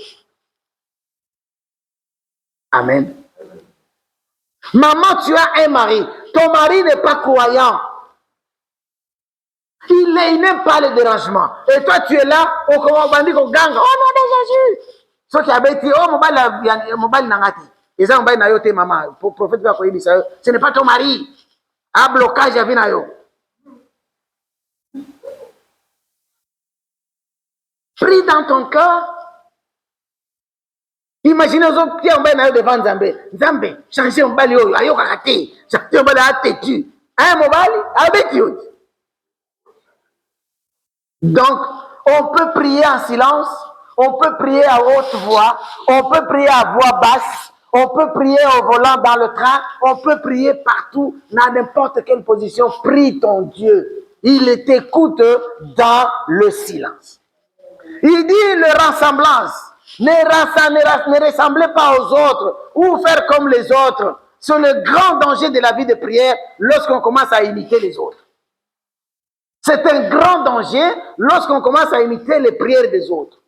Amen. Maman, tu as un mari. Ton mari n'est pas croyant. Il n'aime pas le dérangement. Et toi, tu es là, au commandant au gang. Oh non, de Jésus. Ce qui avait dit, oh, mobile nangati. Les gens ont dit, maman, pour prophète, ce n'est pas ton mari. Un blocage, il y a vu. Prie dans ton cœur. Imaginez aux autres qui ont bien devant Nzambe. Nzambe, changez un bali, ayo kakate, changez un bali à têtu. Un mobile, avec you. Donc, on peut prier en silence, on peut prier à haute voix, on peut prier à voix basse, on peut prier au volant dans le train, on peut prier partout, dans n'importe quelle position. Prie ton Dieu. Il t'écoute dans le silence. Il dit le ressemblance. Ne ressemblez pas aux autres ou faire comme les autres. C'est le grand danger de la vie de prière lorsqu'on commence à imiter les autres. C'est un grand danger lorsqu'on commence à imiter les prières des autres.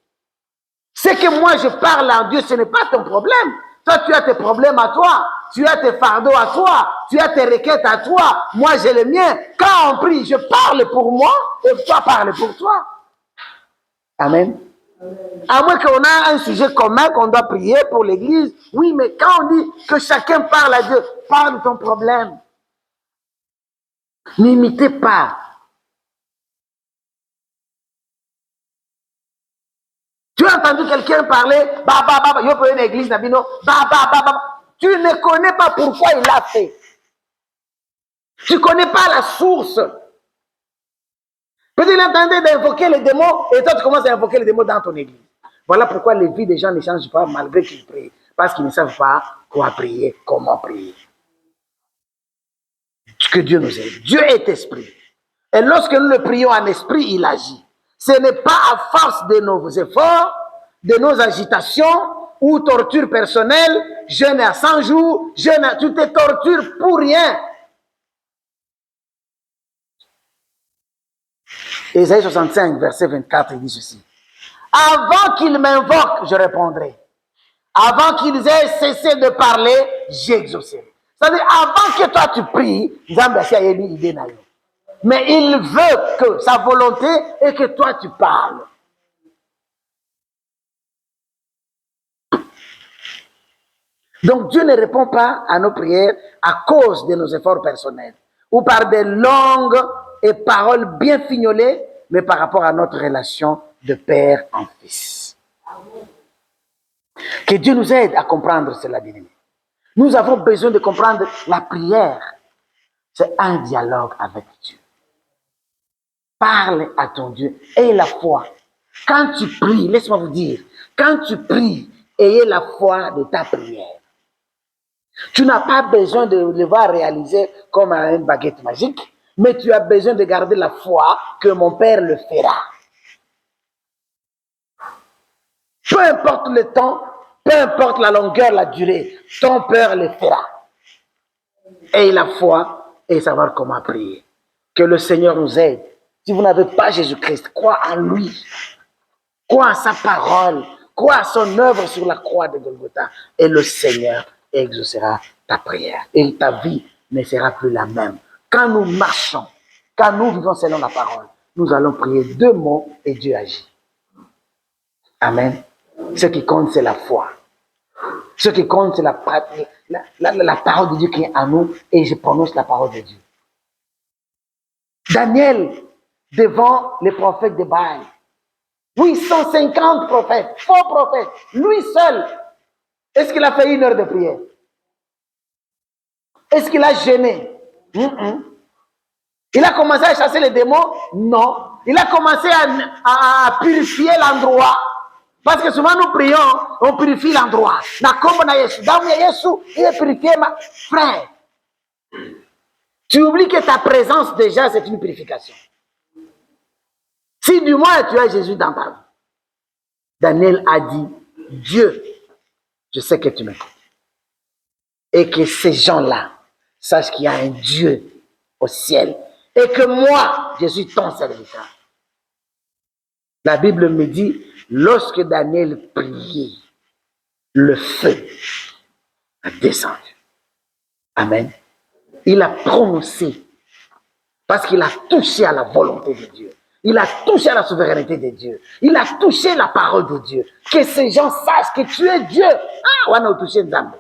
C'est que moi je parle en Dieu, ce n'est pas ton problème. Toi, tu as tes problèmes à toi. Tu as tes fardeaux à toi. Tu as tes requêtes à toi. Moi, j'ai les miens. Quand on prie, je parle pour moi et toi parles pour toi. Amen. À moins qu'on a un sujet commun qu'on doit prier pour l'église. Oui, mais quand on dit que chacun parle à Dieu, parle de ton problème. N'imitez pas. Tu as entendu quelqu'un parler, yo pour une église, tu ne connais pas pourquoi il l'a fait. Tu ne connais pas la source. Peut-être qu'il entendait d'invoquer les démons et toi tu commences à invoquer les démons dans ton église. Voilà pourquoi les vies des gens ne changent pas malgré qu'ils prient. Parce qu'ils ne savent pas quoi prier, comment prier. Que Dieu nous aide. Dieu est esprit. Et lorsque nous le prions en esprit, il agit. Ce n'est pas à force de nos efforts, de nos agitations ou torture personnelle, jeûne à 100 jours, tu te tortures pour rien. Ésaïe 65, verset 24, il dit ceci. Avant qu'ils m'invoquent, je répondrai. Avant qu'ils aient cessé de parler, j'exaucerai. C'est-à-dire, avant que toi tu pries, mais il veut que sa volonté est que toi tu parles. Donc Dieu ne répond pas à nos prières à cause de nos efforts personnels ou par des langues et paroles bien fignolées, mais par rapport à notre relation de père en fils. Que Dieu nous aide à comprendre cela, bien-aimé. Nous avons besoin de comprendre la prière. C'est un dialogue avec Dieu. Parle à ton Dieu. Aie la foi. Quand tu pries, laisse-moi vous dire, quand tu pries, ayez la foi de ta prière. Tu n'as pas besoin de le voir réaliser comme une baguette magique, mais tu as besoin de garder la foi que mon Père le fera. Peu importe le temps, peu importe la longueur, la durée, ton Père le fera. Aie la foi et savoir comment prier. Que le Seigneur nous aide. Si vous n'avez pas Jésus-Christ, crois en lui. Crois en sa parole. Crois à son œuvre sur la croix de Golgotha. Et le Seigneur exaucera ta prière. Et ta vie ne sera plus la même. Quand nous marchons, quand nous vivons selon la parole, nous allons prier 2 mots et Dieu agit. Amen. Ce qui compte, c'est la foi. Ce qui compte, c'est la parole de Dieu qui est en nous et je prononce la parole de Dieu. Daniel, devant les prophètes de Baal, 850 prophètes, faux prophètes, lui seul, est-ce qu'il a fait 1 heure de prière? Est-ce qu'il a jeûné? Il a commencé à chasser les démons? Non. Il a commencé à purifier l'endroit. Parce que souvent nous prions, on purifie l'endroit. Il est purifié, ma frère. Tu oublies que ta présence déjà c'est une purification. Si du moins tu as Jésus dans ta vie. Daniel a dit, Dieu, je sais que tu m'écoutes. Et que ces gens-là sachent qu'il y a un Dieu au ciel. Et que moi, je suis ton serviteur. La Bible me dit, lorsque Daniel priait, le feu a descendu. Amen. Il a prononcé, parce qu'il a touché à la volonté de Dieu. Il a touché à la souveraineté de Dieu. Il a touché la parole de Dieu. Que ces gens sachent que tu es Dieu. Ah, on a touché Nzambe.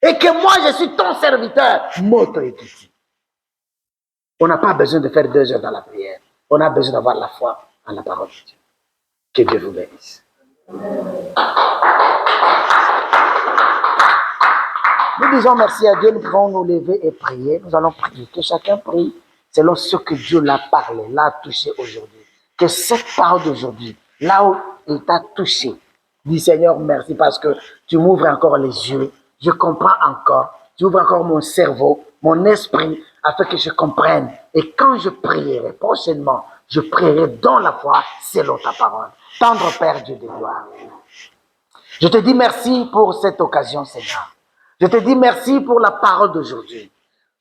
Et que moi, je suis ton serviteur. Moto ekiti. On n'a pas besoin de faire 2 heures dans la prière. On a besoin d'avoir la foi en la parole de Dieu. Que Dieu vous bénisse. Nous disons merci à Dieu. Nous pouvons nous lever et prier. Nous allons prier. Que chacun prie selon ce que Dieu l'a parlé, l'a touché aujourd'hui. Que cette parole d'aujourd'hui, là où il t'a touché, dis Seigneur, merci parce que tu m'ouvres encore les yeux. Je comprends encore. Tu ouvres encore mon cerveau, mon esprit, afin que je comprenne. Et quand je prierai prochainement, je prierai dans la foi selon ta parole. Tendre Père Dieu de gloire. Je te dis merci pour cette occasion, Seigneur. Je te dis merci pour la parole d'aujourd'hui.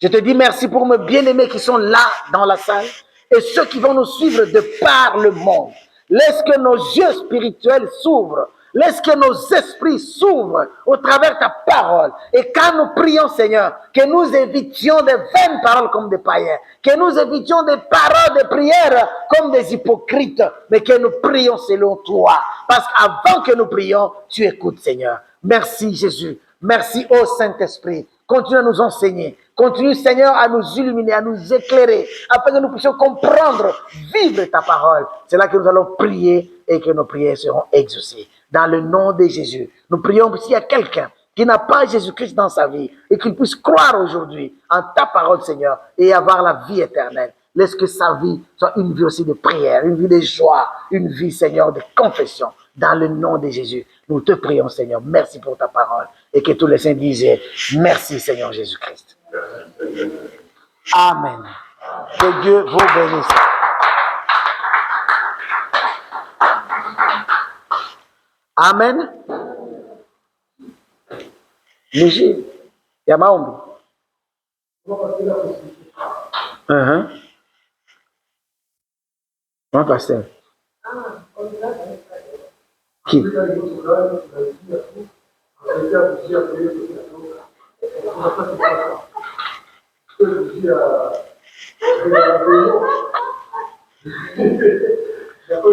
Je te dis merci pour mes bien-aimés qui sont là dans la salle et ceux qui vont nous suivre de par le monde. Laisse que nos yeux spirituels s'ouvrent. Laisse que nos esprits s'ouvrent au travers de ta parole. Et quand nous prions, Seigneur, que nous évitions des vaines paroles comme des païens, que nous évitions des paroles de prière comme des hypocrites, mais que nous prions selon toi. Parce qu'avant que nous prions, tu écoutes, Seigneur. Merci, Jésus. Merci, ô Saint-Esprit. Continue à nous enseigner. Continue, Seigneur, à nous illuminer, à nous éclairer, afin que nous puissions comprendre, vivre ta parole. C'est là que nous allons prier et que nos prières seront exaucées. Dans le nom de Jésus, nous prions s'il y a quelqu'un qui n'a pas Jésus-Christ dans sa vie et qu'il puisse croire aujourd'hui en ta parole, Seigneur, et avoir la vie éternelle. Laisse que sa vie soit une vie aussi de prière, une vie de joie, une vie, Seigneur, de confession. Dans le nom de Jésus, nous te prions, Seigneur. Merci pour ta parole. Et que tous les saints disent merci, Seigneur Jésus-Christ. Amen. Que Dieu vous bénisse. Amen. Léger. Yamaombi. Mon pasteur. Qui?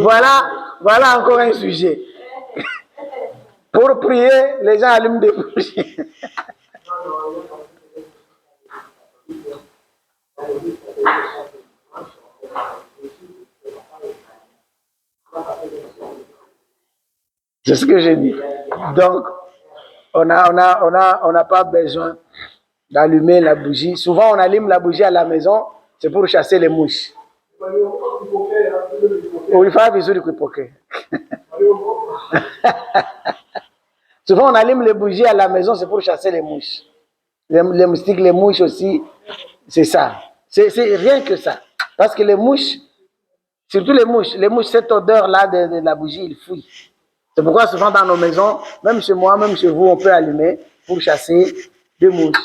Voilà encore un sujet. Pour prier, les gens allument des bougies. C'est ce que j'ai dit. Donc, on n'a pas besoin d'allumer la bougie. Souvent, on allume la bougie à la maison, c'est pour chasser les mouches. Souvent, on allume les bougies à la maison, c'est pour chasser les mouches. Les moustiques, les mouches aussi, c'est ça. C'est rien que ça. Parce que les mouches, surtout les mouches, cette odeur-là de la bougie, ils fuient. C'est pourquoi souvent dans nos maisons, même chez moi, même chez vous, on peut allumer pour chasser des mouches.